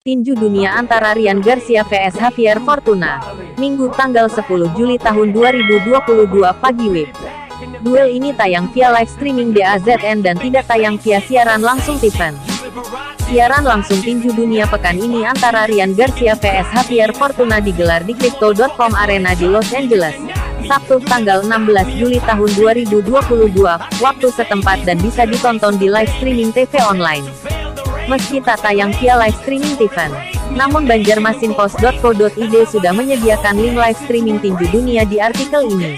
Tinju dunia antara Ryan Garcia vs Javier Fortuna. Minggu tanggal 10 Juli tahun 2022 pagi WIB. Duel ini tayang via live streaming DAZN dan tidak tayang via siaran langsung TVN. Siaran langsung tinju dunia pekan ini antara Ryan Garcia vs Javier Fortuna digelar di Crypto.com Arena di Los Angeles, Sabtu tanggal 16 Juli tahun 2022, waktu setempat dan bisa ditonton di live streaming TV online. Meski tak tayang via live streaming TVN, namun Banjarmasinpost.co.id sudah menyediakan link live streaming tinju dunia di artikel ini.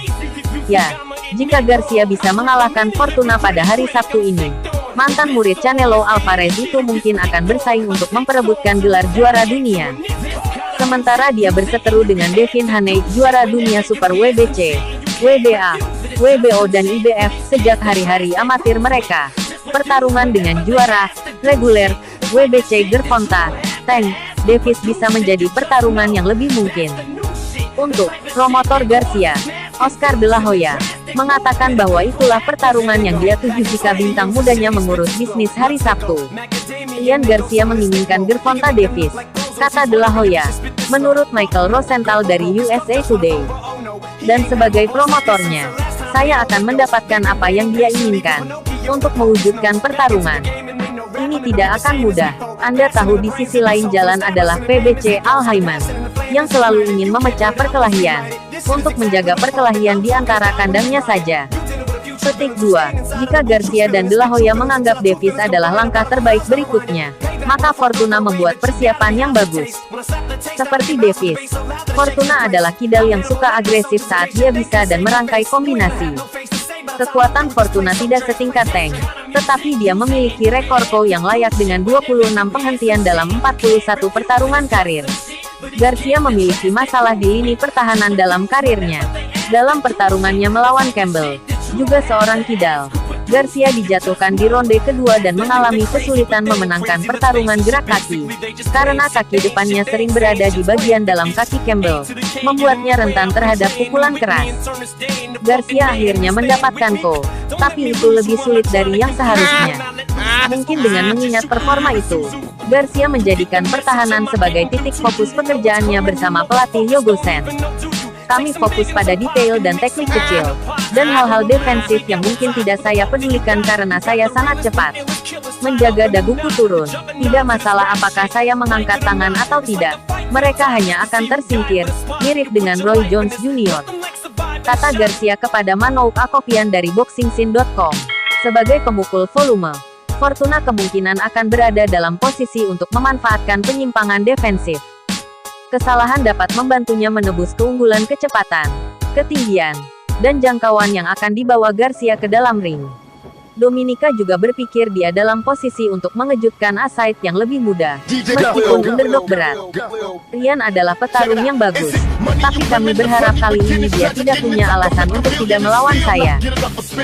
Ya, jika Garcia bisa mengalahkan Fortuna pada hari Sabtu ini, mantan murid Canelo Alvarez itu mungkin akan bersaing untuk memperebutkan gelar juara dunia. Sementara dia berseteru dengan Devin Haney, juara dunia Super WBC, WBA, WBO dan IBF sejak hari-hari amatir mereka. Pertarungan dengan juara reguler WBC Gervonta Tank Davis bisa menjadi pertarungan yang lebih mungkin. Untuk promotor Garcia, Oscar De La Hoya, mengatakan bahwa itulah pertarungan yang dia tuju jika bintang mudanya mengurus bisnis hari Sabtu. Ryan Garcia menginginkan Gervonta Davis, kata De La Hoya, menurut Michael Rosenthal dari USA Today. Dan sebagai promotornya, saya akan mendapatkan apa yang dia inginkan. Untuk mewujudkan pertarungan ini tidak akan mudah. Anda tahu di sisi lain jalan adalah PBC Al Haymon, yang selalu ingin memecah perkelahian, untuk menjaga perkelahian di antara kandangnya saja. Petik 2. Jika Garcia dan De La Hoya menganggap Davis adalah langkah terbaik berikutnya, maka Fortuna membuat persiapan yang bagus. Seperti Davis, Fortuna adalah kidal yang suka agresif saat dia bisa dan merangkai kombinasi. Kekuatan Fortuna tidak setingkat Tank, tetapi dia memiliki rekor KO yang layak dengan 26 penghentian dalam 41 pertarungan karir. Garcia memiliki masalah di lini pertahanan dalam karirnya. Dalam pertarungannya melawan Campbell, juga seorang kidal, Garcia dijatuhkan di ronde kedua dan mengalami kesulitan memenangkan pertarungan gerak kaki, karena kaki depannya sering berada di bagian dalam kaki Campbell, membuatnya rentan terhadap pukulan keras. Garcia akhirnya mendapatkan KO, tapi itu lebih sulit dari yang seharusnya. Mungkin dengan mengingat performa itu, Garcia menjadikan pertahanan sebagai titik fokus pekerjaannya bersama pelatih Yogosen. Kami fokus pada detail dan teknik kecil, dan hal-hal defensif yang mungkin tidak saya pedulikan karena saya sangat cepat. Menjaga daguku turun, tidak masalah apakah saya mengangkat tangan atau tidak. Mereka hanya akan tersingkir, mirip dengan Roy Jones Jr., kata Garcia kepada Manouk Akopian dari BoxingScene.com. Sebagai pemukul volume, Fortuna kemungkinan akan berada dalam posisi untuk memanfaatkan penyimpangan defensif. Kesalahan dapat membantunya menebus keunggulan kecepatan, ketinggian, dan jangkauan yang akan dibawa Garcia ke dalam ring. Dominika juga berpikir dia dalam posisi untuk mengejutkan Asaid yang lebih muda, meskipun underdog berat. Ryan adalah petarung yang bagus, tapi kami berharap kali ini dia tidak punya alasan untuk tidak melawan saya.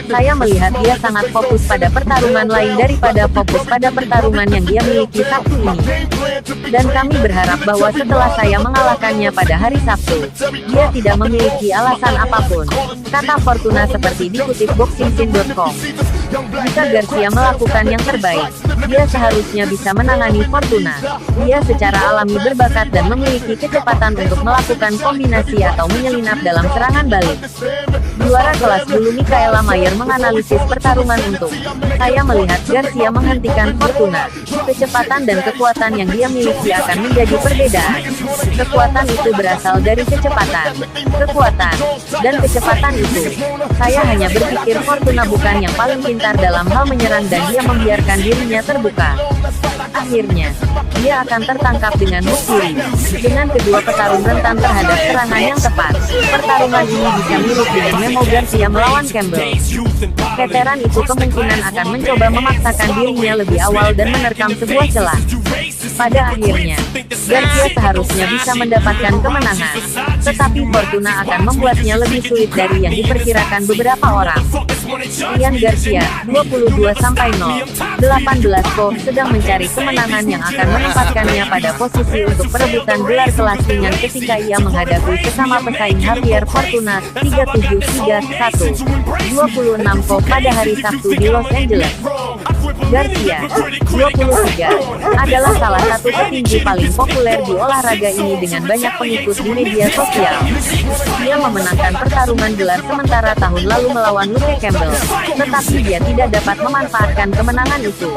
Saya melihat dia sangat fokus pada pertarungan lain daripada fokus pada pertarungan yang dia miliki Sabtu ini. Dan kami berharap bahwa setelah saya mengalahkannya pada hari Sabtu, dia tidak memiliki alasan apapun, kata Fortuna seperti dikutip BoxingScene.com. Jika Garcia melakukan yang terbaik, dia seharusnya bisa menangani Fortuna. Dia secara alami berbakat dan memiliki kecepatan untuk melakukan kombinasi atau menyelinap dalam serangan balik. Juara kelas bulu Mikaela Mayer menganalisis pertarungan untuk, saya melihat Garcia menghentikan Fortuna. Kecepatan dan kekuatan yang dia miliki akan menjadi perbedaan. Kekuatan itu berasal dari kecepatan, kekuatan, dan kecepatan itu. Saya hanya berpikir Fortuna bukan yang paling pintar dalam hal menyerang dan dia membiarkan dirinya terbuka. Akhirnya, dia akan tertangkap dengan hook kiri. Dengan kedua petarung rentan terhadap serangan yang tepat, pertarungan ini bisa mirip dengan Memo Garcia melawan Campbell. Veteran itu kemungkinan akan mencoba memaksakan dirinya lebih awal dan menerkam sebuah celah. Pada akhirnya, Garcia seharusnya bisa mendapatkan kemenangan, tetapi Fortuna akan membuatnya lebih sulit dari yang diperkirakan beberapa orang. Ryan Garcia, 22-0, 18 KO, sedang mencari kemenangan yang akan menempatkannya pada posisi untuk perebutan gelar kelas ringan ketika ia menghadapi sesama pesaing Javier Fortuna, 37-31, 26 KO pada hari Sabtu di Los Angeles. Garcia, 23, adalah salah satu petinju paling populer di olahraga ini dengan banyak pengikut di media sosial. Dia memenangkan pertarungan gelar sementara tahun lalu melawan Luke Campbell, tetapi dia tidak dapat memanfaatkan kemenangan itu.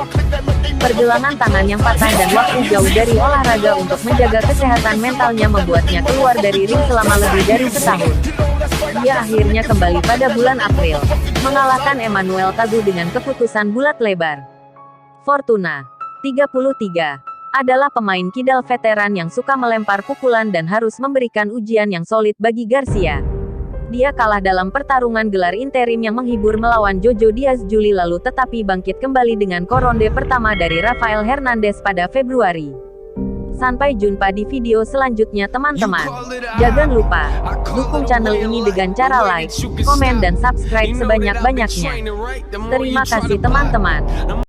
Pergelangan tangan yang patah dan waktu jauh dari olahraga untuk menjaga kesehatan mentalnya membuatnya keluar dari ring selama lebih dari setahun. Dia akhirnya kembali pada bulan April, mengalahkan Emmanuel Tagu dengan keputusan bulat lebar. Fortuna, 33, adalah pemain kidal veteran yang suka melempar pukulan dan harus memberikan ujian yang solid bagi Garcia. Dia kalah dalam pertarungan gelar interim yang menghibur melawan Jojo Diaz Juli lalu tetapi bangkit kembali dengan koronde pertama dari Rafael Hernandez pada Februari. Sampai jumpa di video selanjutnya teman-teman. Jangan lupa, dukung channel ini dengan cara like, komen dan subscribe sebanyak-banyaknya. Terima kasih teman-teman.